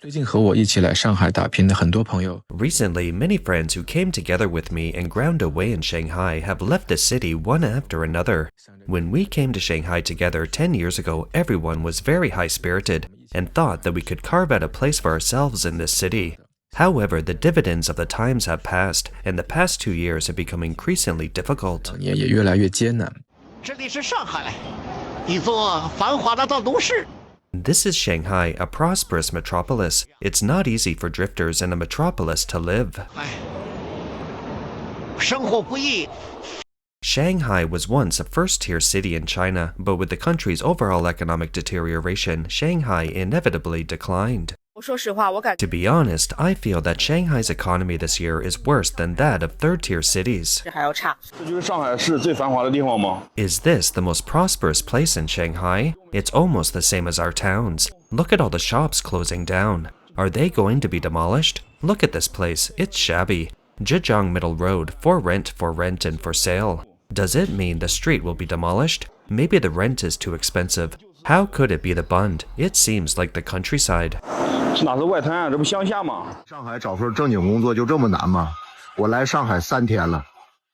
Recently, many friends who came together with me and ground away in Shanghai have left the city one after another. When we came to Shanghai together 10 years ago, everyone was very high-spirited and thought that we could carve out a place for ourselves in this city. However, the dividends of the times have passed, and the past 2 years have become increasingly difficult. 这里是上海，一座繁华的大都市。 This is Shanghai, a prosperous metropolis. It's not easy for drifters in a metropolis to live. 生活不易。 Shanghai was once a first-tier city in China, but with the country's overall economic deterioration, Shanghai inevitably declined. To be honest, I feel that Shanghai's economy this year is worse than that of third-tier cities. Is this the most prosperous place in Shanghai? It's almost the same as our towns. Look at all the shops closing down. Are they going to be demolished? Look at this place, it's shabby. Zhejiang Middle Road, for rent, and for sale. Does it mean the street will be demolished? Maybe the rent is too expensive. How could it be the Bund? It seems like the countryside. 是哪是外滩啊？这不乡下吗？上海找份正经工作就这么难吗？我来上海3天了。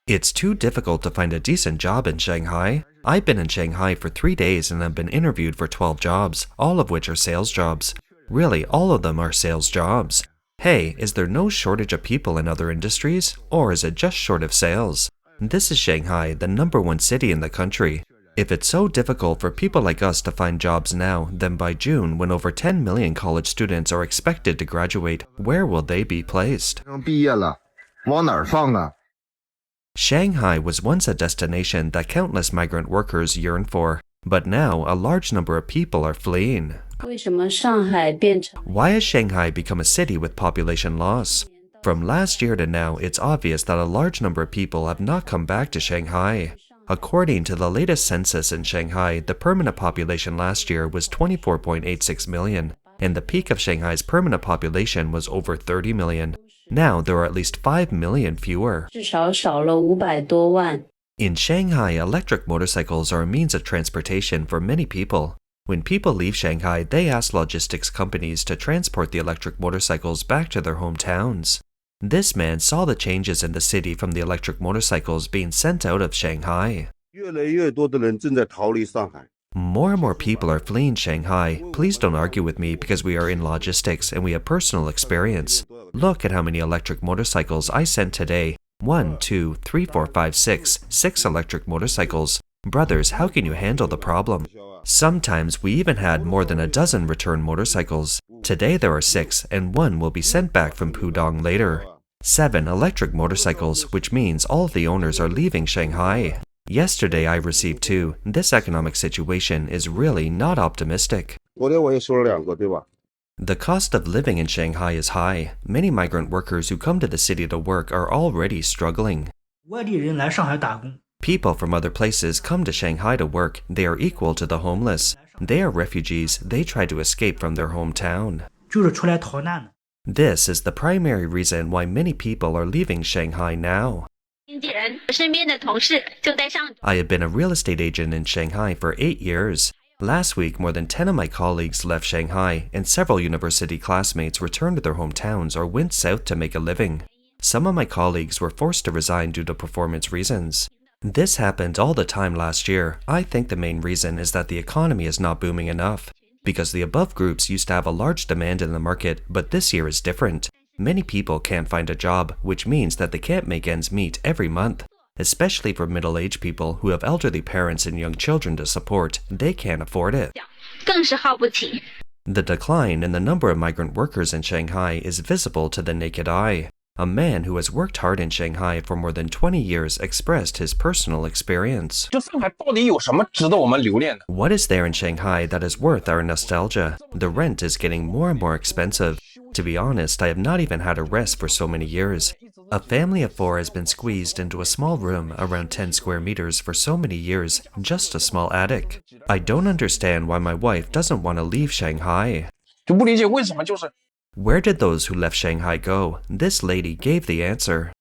It's too difficult to find a decent job in Shanghai. I've been in Shanghai for 3 days and I've been interviewed for 12 jobs, all of which are sales jobs. Really, all of them are sales jobs. Hey, is there no shortage of people in other industries? Or is it just short of sales? This is Shanghai, the #1 city in the country. If it's so difficult for people like us to find jobs now, then by June, when over 10 million college students are expected to graduate, where will they be placed? 毕业了，往哪儿放啊？ Shanghai was once a destination that countless migrant workers yearn for, but now a large number of people are fleeing. Why has Shanghai become a city with population loss? From last year to now, it's obvious that a large number of people have not come back to Shanghai. According to the latest census in Shanghai, the permanent population last year was 24.86 million, and the peak of Shanghai's permanent population was over 30 million. Now there are at least 5 million fewer. In Shanghai, electric motorcycles are a means of transportation for many people. When people leave Shanghai, they ask logistics companies to transport the electric motorcycles back to their hometowns. This man saw the changes in the city from the electric motorcycles being sent out of Shanghai. 越来越多的人正在逃离上海。 More and more people are fleeing Shanghai. Please don't argue with me because we are in logistics and we have personal experience. Look at how many electric motorcycles I sent today. 1, 2, 3, 4, 5, 6. 6 electric motorcycles. Brothers, how can you handle the problem? Sometimes we even had more than a dozen return motorcycles. Today there are 6 and 1 will be sent back from Pudong later. 7 electric motorcycles, which means all of the owners are leaving Shanghai. Yesterday I received 2. This economic situation is really not optimistic. 昨天我也收了2个，对吧？ The cost of living in Shanghai is high. Many migrant workers who come to the city to work are already struggling. 外地人来上海打工。 People from other places come to Shanghai to work. They are equal to the homeless. They are refugees. They try to escape from their hometown. 就是出来逃难的。 This is the primary reason why many people are leaving Shanghai now. I have been a real estate agent in Shanghai for 8 years. Last week, more than 10 of my colleagues left Shanghai, and several university classmates returned to their hometowns or went south to make a living. Some of my colleagues were forced to resign due to performance reasons. This happened all the time last year. I think the main reason is that the economy is not booming enough. Because the above groups used to have a large demand in the market, but this year is different. Many people can't find a job, which means that they can't make ends meet every month. Especially for middle-aged people who have elderly parents and young children to support, they can't afford it. The decline in the number of migrant workers in Shanghai is visible to the naked eye. A man who has worked hard in Shanghai for more than 20 years expressed his personal experience. What is there in Shanghai that is worth our nostalgia? The rent is getting more and more expensive. To be honest, I have not even had a rest for so many years. A family of 4 has been squeezed into a small room around 10 square meters for so many years, just a small attic. I don't understand why my wife doesn't want to leave Shanghai. Where did those who left Shanghai go? This lady gave the answer.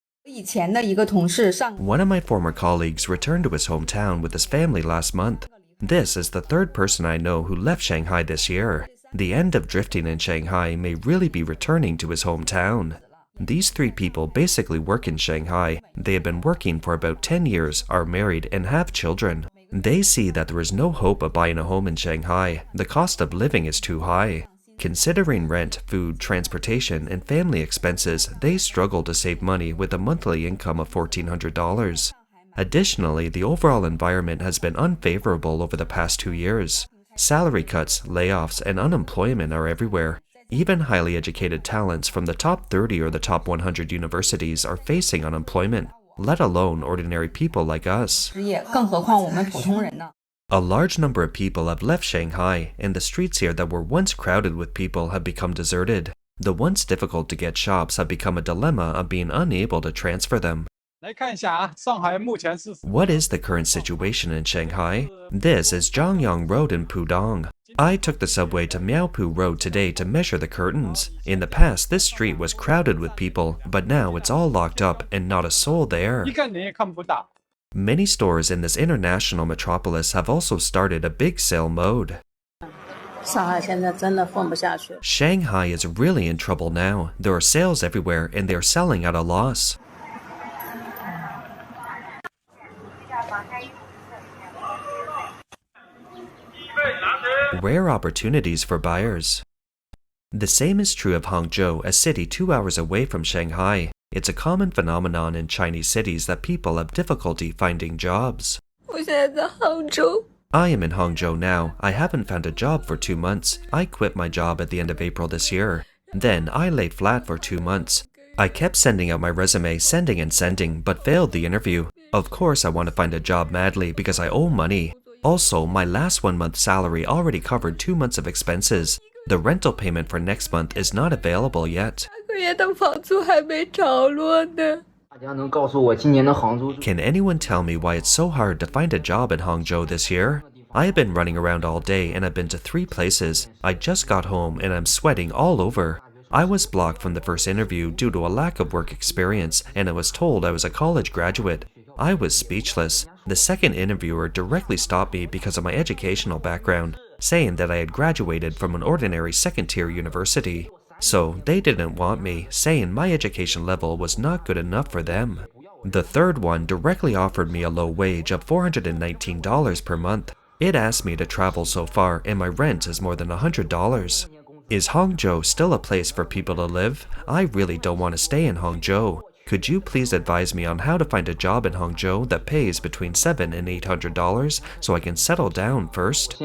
One of my former colleagues returned to his hometown with his family last month. This is the 3rd person I know who left Shanghai this year. The end of drifting in Shanghai may really be returning to his hometown. These 3 people basically work in Shanghai. They have been working for about 10 years, are married, and have children. They see that there is no hope of buying a home in Shanghai. The cost of living is too high. Considering rent, food, transportation, and family expenses, they struggle to save money with a monthly income of $1,400. Additionally, the overall environment has been unfavorable over the past 2 years. Salary cuts, layoffs, and unemployment are everywhere. Even highly educated talents from the top 30 or the top 100 universities are facing unemployment, let alone ordinary people like us. A large number of people have left Shanghai, and the streets here that were once crowded with people have become deserted. The once difficult to get shops have become a dilemma of being unable to transfer them. What is the current situation in Shanghai? This is Zhangyang Road in Pudong. I took the subway to Miaopu Road today to measure the curtains. In the past, this street was crowded with people, but now it's all locked up and not a soul there. Many stores in this international metropolis have also started a big sale mode. Shanghai is really in trouble now. There are sales everywhere and they are selling at a loss. Rare opportunities for buyers. The same is true of Hangzhou, a city 2 hours away from Shanghai. It's a common phenomenon in Chinese cities that people have difficulty finding jobs. I am in Hangzhou now. I haven't found a job for 2 months. I quit my job at the end of April this year. Then I lay flat for 2 months. I kept sending out my resume, sending and sending, but failed the interview. Of course I want to find a job madly because I owe money. Also, my last 1 month's salary already covered 2 months of expenses. The rental payment for next month is not available yet. Can anyone tell me why it's so hard to find a job in Hangzhou this year? I have been running around all day and I've been to 3 places. I just got home and I'm sweating all over. I was blocked from the first interview due to a lack of work experience and I was told I was a college graduate. I was speechless. The second interviewer directly stopped me because of my educational background, saying that I had graduated from an ordinary second-tier university. So they didn't want me, saying my education level was not good enough for them. The third one directly offered me a low wage of $419 per month. It asked me to travel so far and my rent is more than $100. Is Hangzhou still a place for people to live? I really don't want to stay in Hangzhou. Could you please advise me on how to find a job in Hangzhou that pays between $700 and $800 so I can settle down first?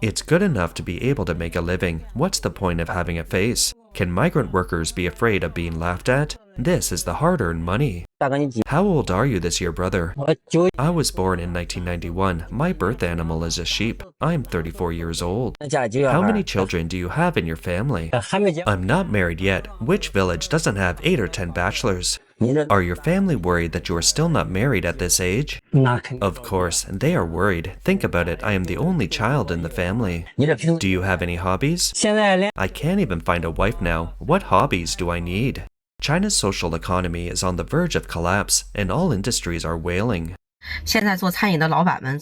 It's good enough to be able to make a living. What's the point of having a face? Can migrant workers be afraid of being laughed at? This is the hard-earned money. How old are you this year, brother? I was born in 1991. My birth animal is a sheep. I'm 34 years old. How many children do you have in your family? I'm not married yet. Which village doesn't have 8 or 10 bachelors? Are your family worried that you are still not married at this age? Of course, they are worried. Think about it, I am the only child in the family. Do you have any hobbies? I can't even find a wife now. What hobbies do I need? China's social economy is on the verge of collapse, and all industries are wailing.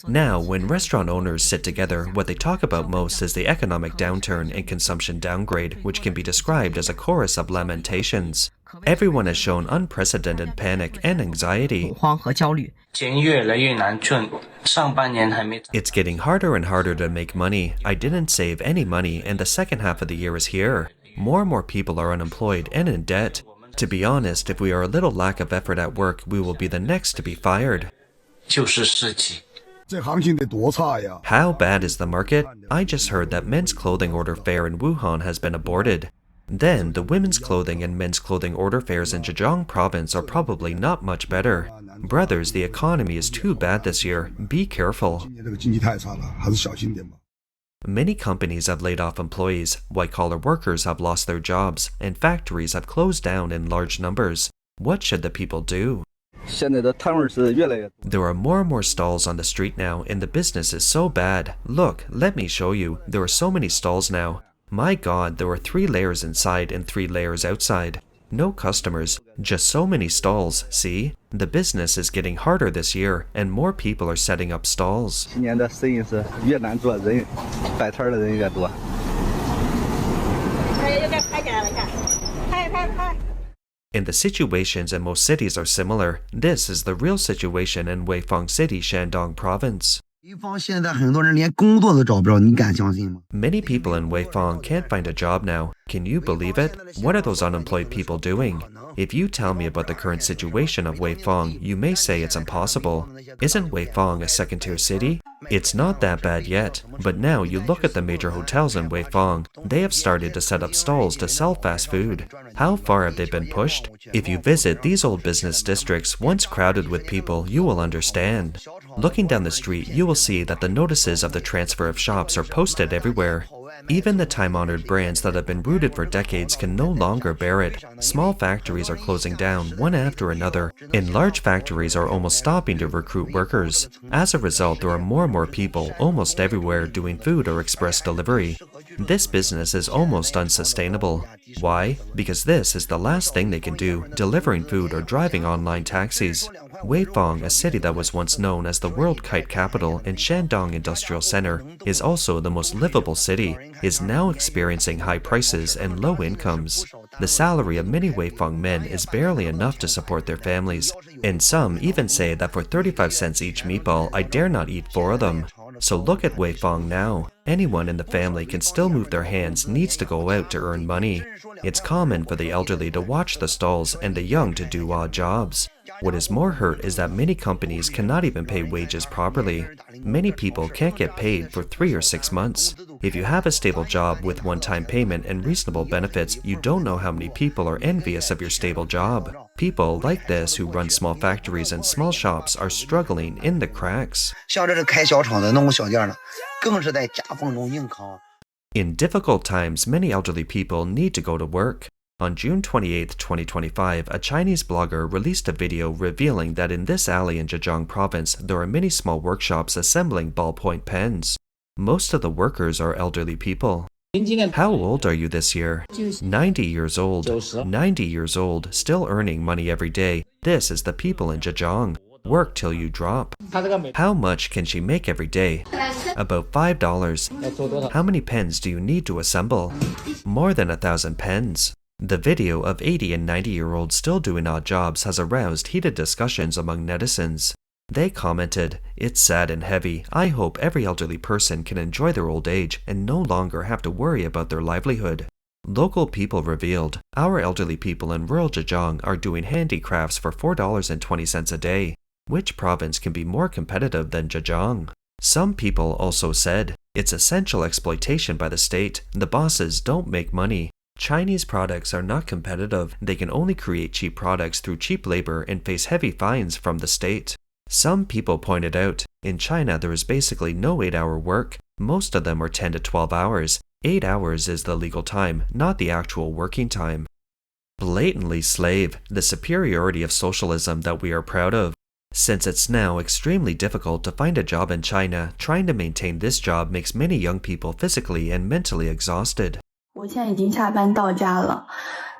Now, when restaurant owners sit together, what they talk about most is the economic downturn and consumption downgrade, which can be described as a chorus of lamentations. Everyone has shown unprecedented panic and anxiety. It's getting harder and harder to make money. I didn't save any money, and the second half of the year is here. More and more people are unemployed and in debt. To be honest, if we are a little lack of effort at work, we will be the next to be fired. How bad is the market? I just heard that men's clothing order fair in Wuhan has been aborted. Then, the women's clothing and men's clothing order fairs in Zhejiang province are probably not much better. Brothers, the economy is too bad this year. Be careful. Many companies have laid off employees, white-collar workers have lost their jobs, and factories have closed down in large numbers. What should the people do? There are more and more stalls on the street now, and the business is so bad. Look, let me show you. There are so many stalls now. My God, there are 3 layers inside and 3 layers outside. No customers, just so many stalls, see? The business is getting harder this year, and more people are setting up stalls. 今年的生意是越难做，人摆摊的人越多。 And the situations in most cities are similar. This is the real situation in Weifang City, Shandong Province. 潍坊现在很多人连工作都找不着，你敢相信吗？ Many people in Weifang can't find a job now. Can you believe it? What are those unemployed people doing? If you tell me about the current situation of Weifang, you may say it's impossible. Isn't Weifang a second-tier city? It's not that bad yet, but now you look at the major hotels in Weifang, they have started to set up stalls to sell fast food. How far have they been pushed? If you visit these old business districts once crowded with people, you will understand. Looking down the street, you will see that the notices of the transfer of shops are posted everywhere. Even the time-honored brands that have been rooted for decades can no longer bear it. Small factories are closing down one after another, and large factories are almost stopping to recruit workers. As a result, there are more and more people almost everywhere doing food or express delivery. This business is almost unsustainable. Why? Because this is the last thing they can do, delivering food or driving online taxis. Weifang, a city that was once known as the World Kite Capital and Shandong Industrial Center, is also the most livable city, is now experiencing high prices and low incomes. The salary of many Weifang men is barely enough to support their families, and some even say that for 35 cents each meatball, I dare not eat 4 of them. So look at Weifang now. Anyone in the family can still move their hands needs to go out to earn money. It's common for the elderly to watch the stalls and the young to do odd jobs. What is more hurt is that many companies cannot even pay wages properly. Many people can't get paid for 3 or 6 months. If you have a stable job with one-time payment and reasonable benefits, you don't know how many people are envious of your stable job. People like this who run small factories and small shops are struggling in the cracks. 像这是开小厂的弄个小店的，更是在夹缝中硬扛。 In difficult times, many elderly people need to go to work. On June 28, 2025, a Chinese blogger released a video revealing that in this alley in Zhejiang province, there are many small workshops assembling ballpoint pens. Most of the workers are elderly people. How old are you this year? 90 years old. 90 years old, still earning money every day. This is the people in Zhejiang. Work till you drop. How much can she make every day? About $5. How many pens do you need to assemble? More than 1,000 pens. The video of 80 and 90-year-olds still doing odd jobs has aroused heated discussions among netizens. They commented, "It's sad and heavy. I hope every elderly person can enjoy their old age and no longer have to worry about their livelihood." Local people revealed, our elderly people in rural Zhejiang are doing handicrafts for $4.20 a day. Which province can be more competitive than Zhejiang? Some people also said, it's essential exploitation by the state. The bosses don't make money. Chinese products are not competitive. They can only create cheap products through cheap labor and face heavy fines from the state. Some people pointed out, in China there is basically no 8-hour work. Most of them are 10 to 12 hours. 8 hours is the legal time, not the actual working time. Blatantly slave, the superiority of socialism that we are proud of. Since it's now extremely difficult to find a job in China, trying to maintain this job makes many young people physically and mentally exhausted. 我现在已经下班到家了，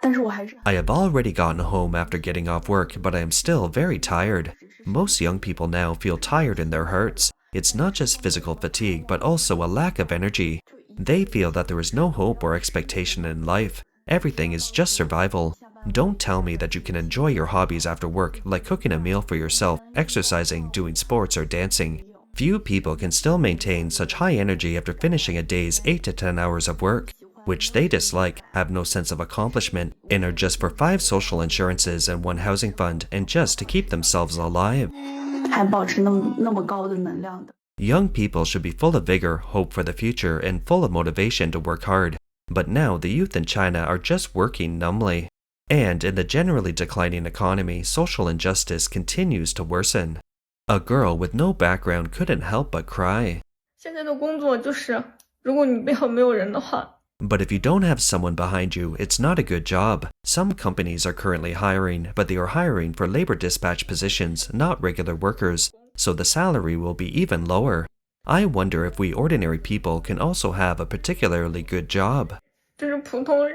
但是我还是 I have already gotten home after getting off work, but I am still very tired. Most young people now feel tired in their hearts. It's not just physical fatigue, but also a lack of energy. They feel that there is no hope or expectation in life. Everything is just survival. Don't tell me that you can enjoy your hobbies after work, like cooking a meal for yourself, exercising, doing sports, or dancing. Few people can still maintain such high energy after finishing a day's 8 to 10 hours of work, which they dislike, have no sense of accomplishment, and are just for 5 social insurances and 1 housing fund, and just to keep themselves alive. 还保持那么高的能量的。 Young people should be full of vigor, hope for the future, and full of motivation to work hard. But now the youth in China are just working numbly. And in the generally declining economy, social injustice continues to worsen. A girl with no background couldn't help but cry. 现在的工作就是，如果你背后没有人的话。 But if you don't have someone behind you, it's not a good job. Some companies are currently hiring, but they are hiring for labor dispatch positions, not regular workers, so the salary will be even lower. I wonder if we ordinary people can also have a particularly good job. 就是普通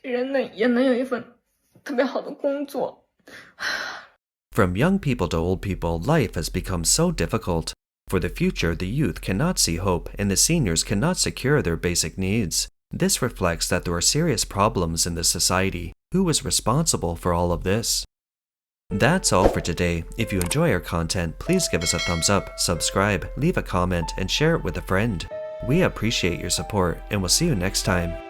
人也能有一份特别好的工作。 From young people to old people, life has become so difficult. For the future, the youth cannot see hope, and the seniors cannot secure their basic needs. This reflects that there are serious problems in the society. Who is responsible for all of this? That's all for today. If you enjoy our content, please give us a thumbs up, subscribe, leave a comment, and share it with a friend. We appreciate your support, and we'll see you next time.